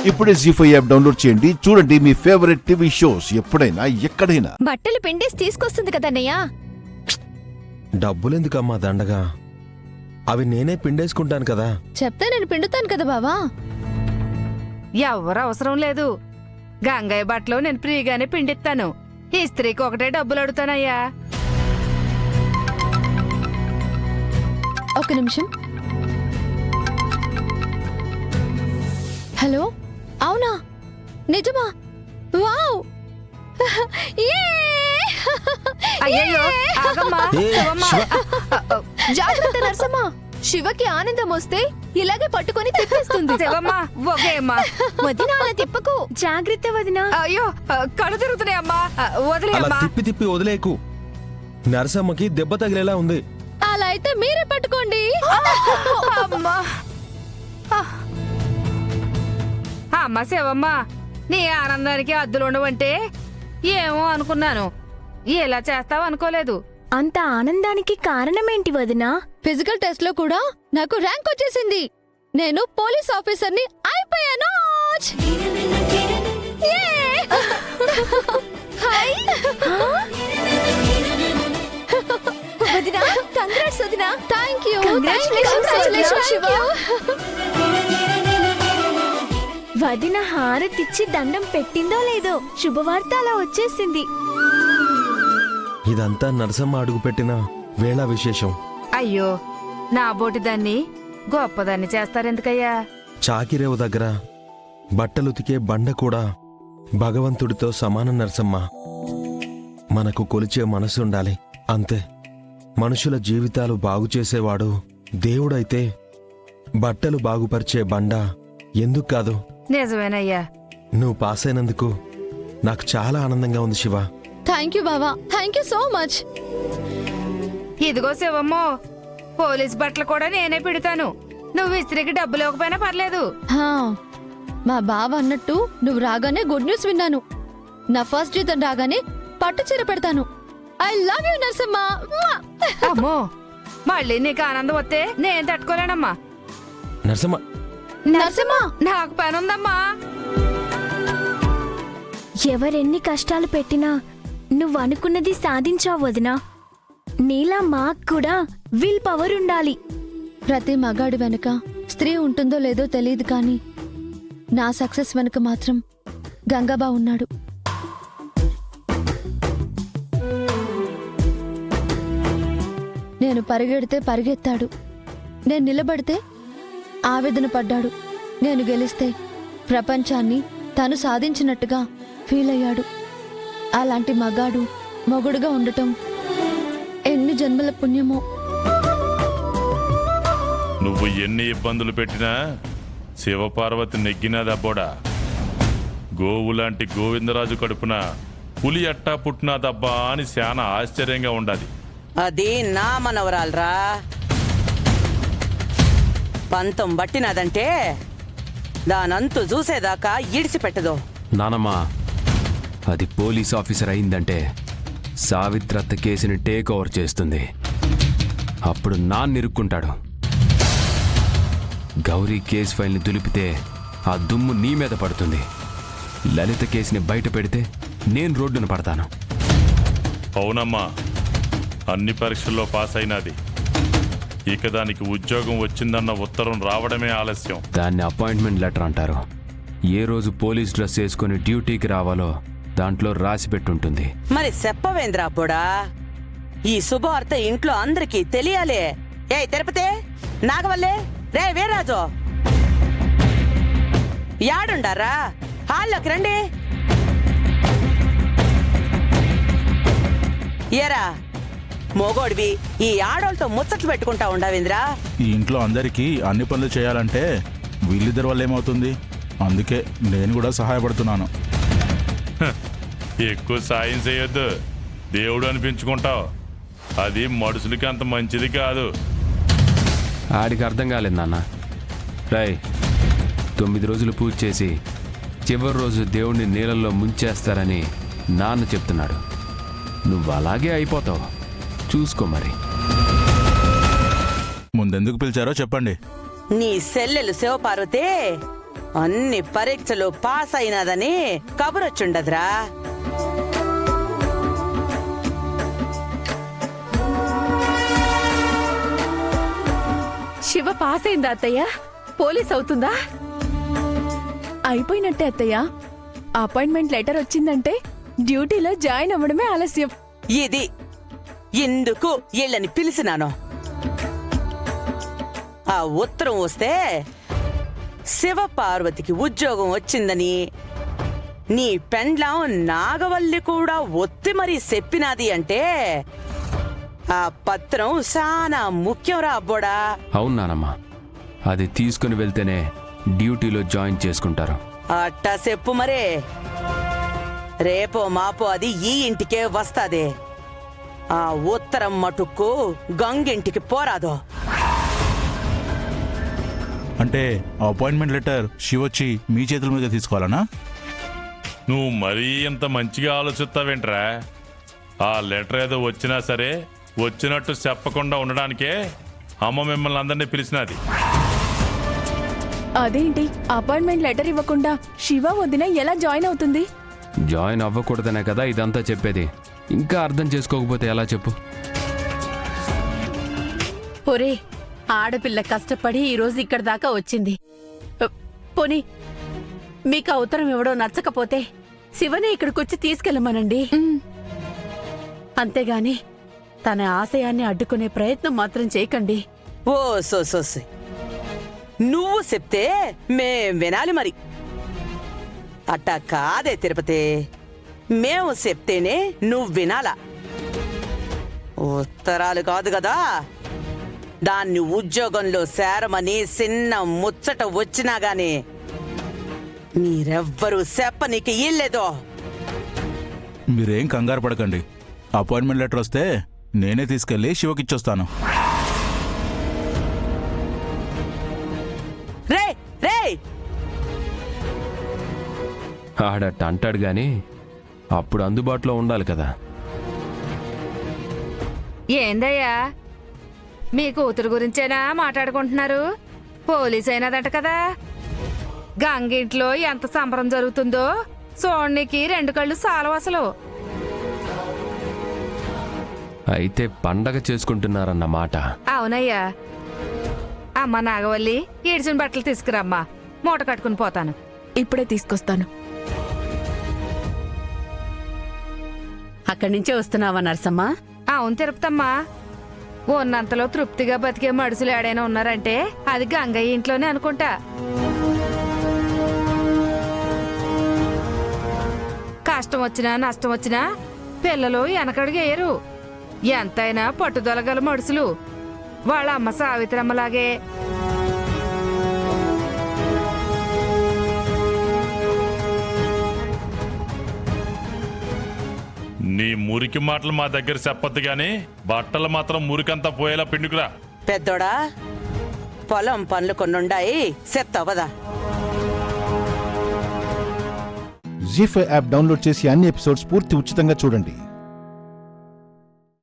ఇప్పుడే జీ5 app download చేయండి. చూడండి మీ ఫేవరెట్ టీవీ షోస్ ఎప్పుడైనా ఎక్కడైనా. బట్టలు పిండేసి తీసుకొస్తుంది కదన్నయ్య. డబ్బులెందుకమ్మా దండగా? అవి నేనే పిండేసుకుంటాను కదా. చెప్తే నేను పిండుతాను కదా బావా. ఎవరు అవసరం లేదు. గంగయ్య బట్టలు నేను ఫ్రీగానే పిండిస్తాను. ఇస్త్రీకి ఒకటే డబ్బులు అడుగుతానయ్యా. ఒక నిమిషం. హలో, అవునా? నిజమా? వావ్! అయ్యయ్యో, ఆగమ్మా, శివమ్మా. జాగ్రత్త నర్సమ్మ, శివకి ఆనందం వస్తే ఇలాగే పట్టుకొని తిప్పేస్తుంది. శివమ్మా, ఒకేమ్మా. వదిన అలా తిప్పకు, జాగ్రత్త వదిన. అయ్యో, కళ్ళు తిరుగుతున్నాయమ్మా, అలా వదిలేమ్మా. తిప్పి వదిలేకు. నరసమ్మకి దెబ్బ తగిలేలా ఉంది. అలా అయితే మీరే పట్టుకోండి. అమ్మా, అమ్మ శివమ్మా, నీ ఆనందానికి అద్దులుండవంటే ఏమో అనుకున్నాను. ఎలా చేస్తావు అనుకోలేదు. అంత ఆనందానికి కారణమేంటి వదినా? ఫిజికల్ టెస్ట్ లో కూడా నాకు ర్యాంక్ వచ్చేసింది. నేను పోలీస్ ఆఫీసర్ని అయిపోయాను. వదినా, కంగ్రాట్స్ వదినా. థాంక్యూ. కంగ్రాచులేషన్స్ శివ. వదిన హారతిచ్చి దండం పెట్టిందో లేదో శుభవార్త అలా వచ్చేసింది. ఇదంతా నరసమ్మ అడుగుపెట్టిన వేళ విశేషం. అయ్యో, నా బోటిదాన్ని గొప్పదాన్ని చేస్తారెందుకయ్యా? చాకిరేవు దగ్గర బట్టలుతికే బండ కూడా భగవంతుడితో సమానం నరసమ్మ. మనకు కొలిచే మనసుండాలి, అంతే. మనుషుల జీవితాలు బాగుచేసేవాడు దేవుడైతే బట్టలు బాగుపరిచే బండ ఎందుకు కాదు? నిజమేనయ్యా. నువ్వు పాస్ అయినందుకు నాకు చాలా ఆనందంగా ఉంది శివ. థ్యాంక్ యూ బావా, థ్యాంక్ యూ సో మచ్. ఇదిగో శివమ్మో, పోలీస్ బట్టలు కూడా నేనే పెడతాను. నువ్వు ఇస్త్రీకి డబ్బులు ఇవ్వకపోయినా పర్లేదు. హా, మా బావ అన్నట్టు నువ్వు రాగానే గుడ్ న్యూస్ విన్నాను. నా ఫస్ట్ జీతం రాగానే పట్టు చీర పెడతాను. I love you Narsamma. అమ్మో, మళ్ళీ నీకు ఆనందం వస్తే నేను తట్టుకోలేనమ్మా. నరసమ్మ, నర్సమ్మ, నాకు పని ఉందమ్మా. ఎవరెన్ని కష్టాలు పెట్టినా నువ్వు అనుకున్నది సాధించావు వదినా. నీలా మాకు కూడా విల్ పవర్ ఉండాలి. ప్రతి మగాడి వెనుక స్త్రీ ఉంటుందో లేదో తెలియదు, కానీ నా సక్సెస్ వెనుక మాత్రం గంగాబా ఉన్నాడు. నేను పరిగెడితే పరిగెత్తాడు, నేను నిలబడితే ఆవేదన పడ్డాడు, నేను గెలిస్తే ప్రపంచాన్ని తను సాధించినట్టుగా ఫీల్ అయ్యాడు. అలాంటి మగాడు మొగుడుగా ఉండటం ఎన్ని జన్మల పుణ్యమో. నువ్వు ఎన్ని ఇబ్బందులు పెట్టినా శివపార్వతి నెగ్గినాదబ్బోడా. గోవులాంటి గోవిందరాజు కడుపున పులి అట్టా పుట్టినాదబ్బా అని శానా ఆశ్చర్యంగా ఉండాది. అది నా మనవరాలరా. పంతం బట్టినదంటే దానంతు చూసేదాకా ఇడిసిపెట్టదు. నానమ్మా, అది పోలీస్ ఆఫీసర్ అయిందంటే సావిత్రత్త కేసుని టేక్ ఓవర్ చేస్తుంది. అప్పుడు నాన్నిరుక్కుంటాడు. గౌరీ కేసు ఫైల్ని దులిపితే ఆ దుమ్ము నీ మీద పడుతుంది. లలిత కేసుని బయట పెడితే నేను రోడ్డున పడతాను. అవునమ్మా, అన్ని పరీక్షల్లో పాస్ అయినది. ఇక దానికి ఉద్యోగం వచ్చిందన్న ఉత్తరం రావడమే ఆలస్యం. దాన్ని అపాయింట్మెంట్ లెటర్ అంటారు. ఏ రోజు పోలీస్ డ్రెస్ వేసుకుని డ్యూటీకి రావాలో దాంట్లో రాసి పెట్టుంటుంది. మరి చెప్పవేంద్రా అప్పుడా? ఈ శుభవార్త ఇంట్లో అందరికీ తెలియాలి. ఏ తిరుపతి, నాగవల్లే, రే వీర్రాజు, యాడుండారా? హాల్లోకి రండి. ఏరా మోగోడివి, ఈ ఆడోళ్ళతో ముచ్చట్లు పెట్టుకుంటా ఉండవేంద్రా? ఈ ఇంట్లో అందరికీ అన్ని పనులు చేయాలంటే వీళ్ళిద్దరి వల్ల ఏమవుతుంది? అందుకే నేను కూడా సహాయపడుతున్నాను. ఎక్కువ సాయం చేయొద్దు, దేవుడు అనిపించుకుంటావు. అది మనుషులకి అంత మంచిది కాదు. ఆడికి అర్థం కాలేదు నాన్న. రై, 9 రోజులు పూజ చేసి చివరి రోజు దేవుణ్ణి నీళ్ళల్లో ముంచేస్తారని నాన్న చెప్తున్నాడు. నువ్వు అలాగే అయిపోతావు, చూసుకో. మరి ముందెందుకు పిలిచారో చెప్పండి. నీ సెల్లెలు శివపార్వతి అన్ని పరీక్షలు పాస్ అయినాదని కబురొచ్చుండదురా. శివ పాస్ అయిందా అత్తయ్య? పోలీస్ అవుతుందా? అయిపోయినట్టే అత్తయ్య. అపాయింట్మెంట్ లెటర్ వచ్చిందంటే డ్యూటీలో జాయిన్ అవ్వడమే ఆలస్యం. ఇది ఇందుకు వీళ్ళని పిలిచినాను. ఆ ఉత్తరం వస్తే శివపార్వతికి ఉద్యోగం వచ్చిందని నీ పెండ్లాం నాగవల్లి కూడా ఒత్తి మరీ చెప్పినాది అంటే ఆ పత్రం చాలా ముఖ్యంరా అబ్బోడా. అవును నానమ్మా, అది తీసుకుని వెళ్తేనే డ్యూటీలో జాయిన్ చేసుకుంటారు. అట్టా చెప్పు మరే. రేపో మాపో అది ఈ ఇంటికే వస్తాది. ఆ ఉత్తరం మటుక్కు గంగింటికి పోరాదు. అంటే అపాయింట్మెంట్ లెటర్ శివొచ్చి మీ చేతుల మీద తీసుకోవాలనా? నువ్వు మరీ ఇంత మంచిగా ఆలోచిస్తావేంట్రా? ఆ లెటర్ ఏదో వచ్చినా సరే వచ్చినట్టు చెప్పకుండా ఉండడానికే అమ్మ మిమ్మల్ని అందరినీ పిలిచినది. అదేంటి, అపాయింట్మెంట్ లెటర్ ఇవ్వకుండా శివ వదిన ఎలా జాయిన్ అవుతుంది? జాయిన్ అవ్వకూడదనే కదా ఇదంతా చెప్పేది. ఇంకా అర్థం చేసుకోకపోతే ఎలా చెప్పు? ఒరే, ఆడపిల్ల కష్టపడి ఈరోజు ఇక్కడ దాకా వచ్చింది. పోనీ మీకు ఆ ఉత్తరం ఎవడో నచ్చకపోతే శివనే ఇక్కడికొచ్చి తీసుకెళ్ళమనండి. అంతేగాని తన ఆశయాన్ని అడ్డుకునే ప్రయత్నం మాత్రం చేయకండి. ఓ సోసోసి, నువ్వు చెప్తే మేం వినాలి మరి. అట్టా కాదే తిరుపతి, మేము చెప్తేనే నువ్వు వినాలా. ఉత్తరాలు కాదు కదా, దాన్ని ఉద్యోగంలో చేరమని చిన్న ముచ్చట వచ్చినా గాని మీరెవ్వరూ చెప్పనీకి ఇల్లేదో. మీరేం కంగారు పడకండి. అపాయింట్మెంట్ లెటర్ వస్తే నేనే తీసుకెళ్లి శివకిచ్చొస్తాను. రే రే, ఆడట్ట అంటాడు గాని అప్పుడు అందుబాటులో ఉండాలి కదా. ఏందయ్యా, మీ కూతురు గురించేనా మాట్లాడుకుంటున్నారు? పోలీస్ అయినదంట కదా. గంగింట్లో ఎంత సంబరం జరుగుతుందో సోణ్ణికి 2 కళ్ళు సాలవు అసలు. అయితే పండగ చేసుకుంటున్నారన్నమాట. అవునయ్యా. అమ్మ నాగవల్లి, ఈడ్చిన బట్టలు తీసుకురమ్మా, మూట కట్టుకుని పోతాను. ఇప్పుడే తీసుకొస్తాను. అక్కడి నుంచే వస్తున్నావా నర్సమ్మ? అవును తిరుపతమ్మా. ఉన్నంతలో తృప్తిగా బతికే మడుసులు ఏడైనా ఉన్నారంటే అది గంగయ్య ఇంట్లోనే అనుకుంటా. కష్టం వచ్చినా నష్టం వచ్చినా పిల్లలు వెనకడుగేయరు. ఎంతైనా పట్టుదల గల మడుసులు. వాళ్ళ అమ్మ సావిత్రమ్మలాగే. నీ మురికి మాటలు మా దగ్గర చెప్పొద్దు గాని బట్టలు మాత్రం మురికంతా పోయేలా పిండుకురా. పెద్దోడా, పొలం పనులు కొన్నుండాయి, చెప్తావదా? జీ5 యాప్ డౌన్లోడ్ చేసి అన్ని ఎపిసోడ్స్ పూర్తి ఉచితంగా చూడండి.